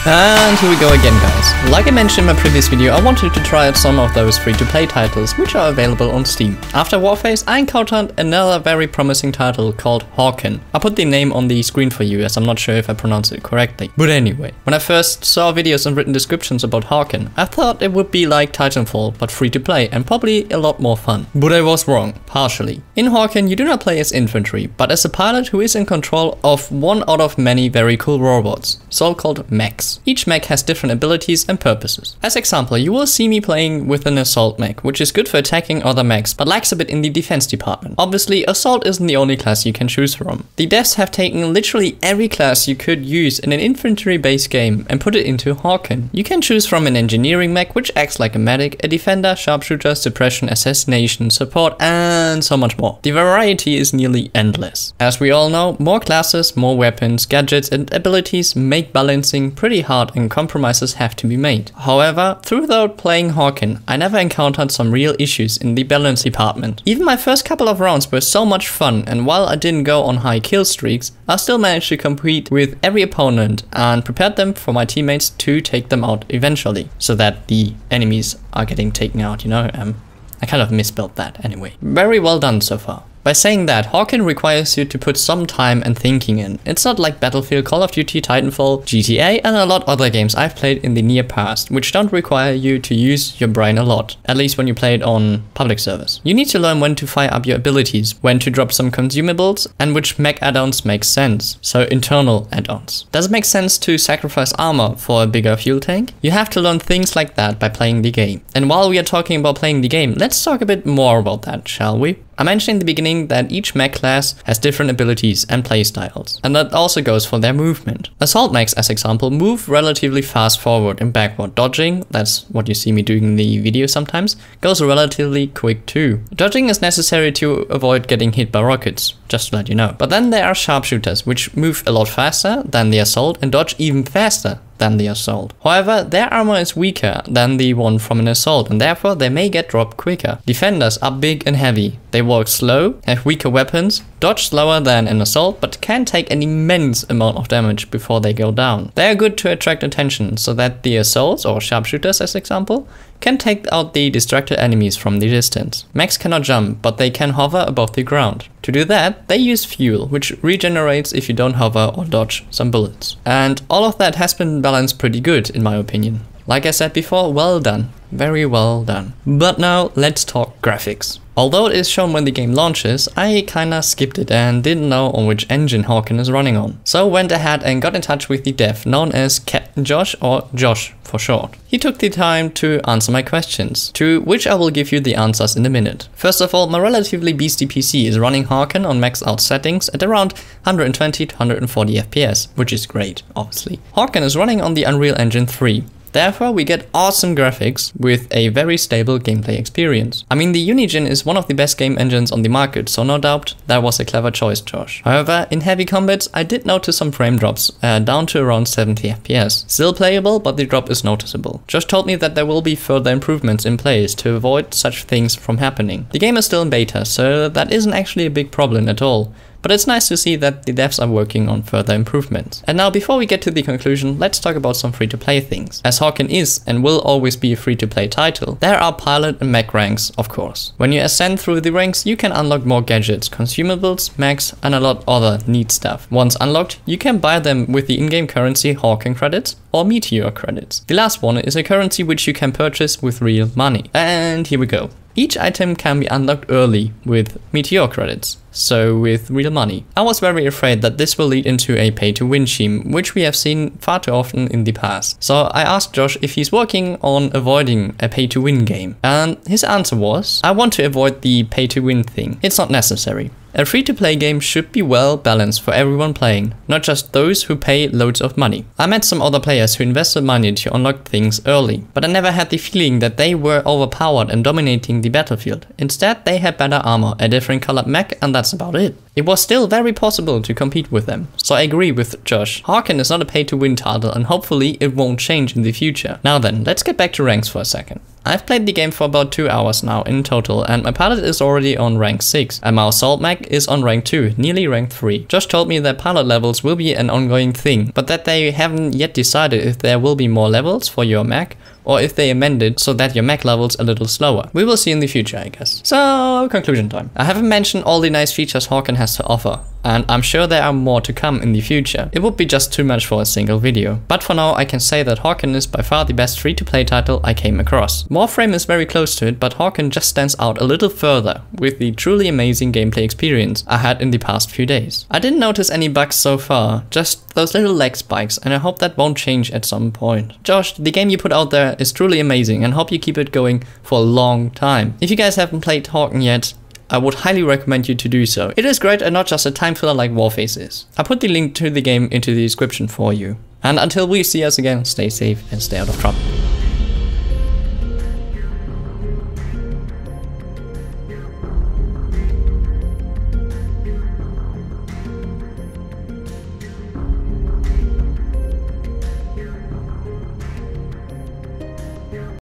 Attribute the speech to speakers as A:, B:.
A: And here we go again, guys. Like I mentioned in my previous video, I wanted to try out some of those free-to-play titles which are available on Steam. After Warface, I encountered another very promising title called HAWKEN. I'll put the name on the screen for you as I'm not sure if I pronounce it correctly. But anyway, when I first saw videos and written descriptions about HAWKEN, I thought it would be like Titanfall but free-to-play and probably a lot more fun. But I was wrong, partially. In HAWKEN, you do not play as infantry, but as a pilot who is in control of one out of many very cool robots, so-called mechs. Each mech has different abilities and purposes. As example, you will see me playing with an assault mech, which is good for attacking other mechs, but lacks a bit in the defense department. Obviously, assault isn't the only class you can choose from. The devs have taken literally every class you could use in an infantry-based game and put it into HAWKEN. You can choose from an engineering mech, which acts like a medic, a defender, sharpshooter, suppression, assassination, support, and so much more. The variety is nearly endless. As we all know, more classes, more weapons, gadgets, and abilities make balancing pretty hard and compromises have to be made. However, throughout playing HAWKEN, I never encountered some real issues in the balance department. Even my first couple of rounds were so much fun, and while I didn't go on high kill streaks, I still managed to compete with every opponent and prepared them for my teammates to take them out eventually, so that the enemies are getting taken out, you know. I kind of misspelled that anyway. Very well done so far. By saying that, HAWKEN requires you to put some time and thinking in. It's not like Battlefield, Call of Duty, Titanfall, GTA, and a lot of other games I've played in the near past, which don't require you to use your brain a lot, at least when you play it on public servers. You need to learn when to fire up your abilities, when to drop some consumables, and which mech add-ons make sense, so internal add-ons. Does it make sense to sacrifice armor for a bigger fuel tank? You have to learn things like that by playing the game. And while we are talking about playing the game, let's talk a bit more about that, shall we? I mentioned in the beginning that each mech class has different abilities and playstyles, and that also goes for their movement. Assault mechs, as example, move relatively fast forward and backward. Dodging, that's what you see me doing in the video sometimes, goes relatively quick too. Dodging is necessary to avoid getting hit by rockets, just to let you know. But then there are sharpshooters, which move a lot faster than the assault and dodge even faster than the assault. However, their armor is weaker than the one from an assault, and therefore they may get dropped quicker. Defenders are big and heavy. They walk slow, have weaker weapons, dodge slower than an assault, but can take an immense amount of damage before they go down. They are good to attract attention, so that the assaults, or sharpshooters as example, can take out the distracted enemies from the distance. Mechs cannot jump, but they can hover above the ground. To do that, they use fuel, which regenerates if you don't hover or dodge some bullets. And all of that has been balanced pretty good, in my opinion. Like I said before, well done. Very well done. But now, let's talk graphics. Although it is shown when the game launches, I kinda skipped it and didn't know on which engine HAWKEN is running on. So went ahead and got in touch with the dev known as Captain Josh, or Josh for short. He took the time to answer my questions, to which I will give you the answers in a minute. First of all, my relatively beastie PC is running HAWKEN on maxed out settings at around 120 to 140 FPS, which is great, obviously. HAWKEN is running on the Unreal Engine 3. Therefore, we get awesome graphics with a very stable gameplay experience. I mean, the Unigine is one of the best game engines on the market, so no doubt that was a clever choice, Josh. However, in heavy combats, I did notice some frame drops, down to around 70 FPS. Still playable, but the drop is noticeable. Josh told me that there will be further improvements in place to avoid such things from happening. The game is still in beta, so that isn't actually a big problem at all. But it's nice to see that the devs are working on further improvements. And now, before we get to the conclusion, let's talk about some free-to-play things. As HAWKEN is and will always be a free-to-play title, there are pilot and mech ranks, of course. When you ascend through the ranks, you can unlock more gadgets, consumables, mechs, and a lot other neat stuff. Once unlocked, you can buy them with the in-game currency HAWKEN credits or Meteor credits. The last one is a currency which you can purchase with real money. And here we go. Each item can be unlocked early with Meteor credits, so with real money. I was very afraid that this will lead into a pay-to-win scheme, which we have seen far too often in the past. So I asked Josh if he's working on avoiding a pay-to-win game, and his answer was, I want to avoid the pay-to-win thing. It's not necessary. A free-to-play game should be well balanced for everyone playing, not just those who pay loads of money. I met some other players who invested money to unlock things early, but I never had the feeling that they were overpowered and dominating the battlefield. Instead, they had better armor, a different colored mech, and that's about it. it was still very possible to compete with them. So I agree with Josh. HAWKEN is not a pay-to-win title, and hopefully it won't change in the future. Now then, let's get back to ranks for a second. I've played the game for about 2 hours now in total, and my pilot is already on rank 6, and my assault mech is on rank 2, nearly rank 3. Josh told me that pilot levels will be an ongoing thing, but that they haven't yet decided if there will be more levels for your mech, or if they amend it so that your mech level's a little slower. We will see in the future, I guess. So, conclusion time. I haven't mentioned all the nice features HAWKEN has to offer, and I'm sure there are more to come in the future. It would be just too much for a single video. But for now, I can say that HAWKEN is by far the best free-to-play title I came across. Warframe is very close to it, but HAWKEN just stands out a little further with the truly amazing gameplay experience I had in the past few days. I didn't notice any bugs so far, just those little lag spikes, and I hope that won't change at some point. Josh, the game you put out there is truly amazing, and hope you keep it going for a long time. If you guys haven't played HAWKEN yet, I would highly recommend you to do so. It is great and not just a time filler like Warface is. I put the link to the game into the description for you. And until we see us again, stay safe and stay out of trouble.